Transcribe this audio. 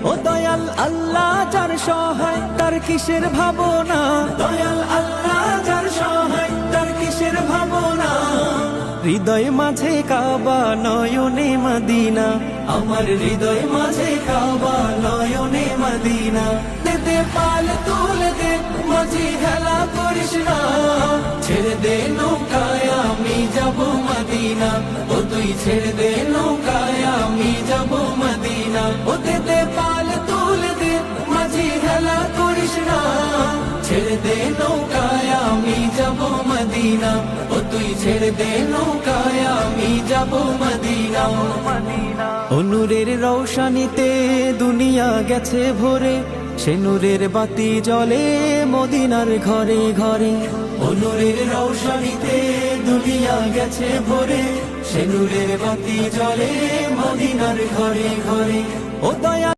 ও দয়াল আল্লাহ যার সহায় তার কিসের ভাবনা, দয়াল আল্লাহ যার সহায় তার কিসের ভাবনা। হৃদয় মাঝে কাবা নয়নে মদিনা, আমার হৃদয় মাঝে কাবা নয়নে মদিনা। দে পাল তুলে দে মাঝি হেলা করিস না, ছেড়ে দে নৌকায় আমি যাব মদিনা। ও তুই ছেড়ে দে নৌকায় আমি যাব মদিনা। ও দে পাল তুলে দে মাঝি হেলা করিস না, ছেড়ে দে নৌকায় আমি যাব মদিনা। ও তুই ছেড়ে দে নৌকায় আমি যাব মদিনা। ও নূরের রৌশনীতে দুনিয়া গেছে ভরে, সে নূরের বাতি জ্বলে মদিনার ঘরে ঘরে। ও নূরের রৌশনীতে দুনিয়া গেছে ভরে, সে নূরের বাতি জ্বলে মদিনার ঘরে ঘরে। ও দয়া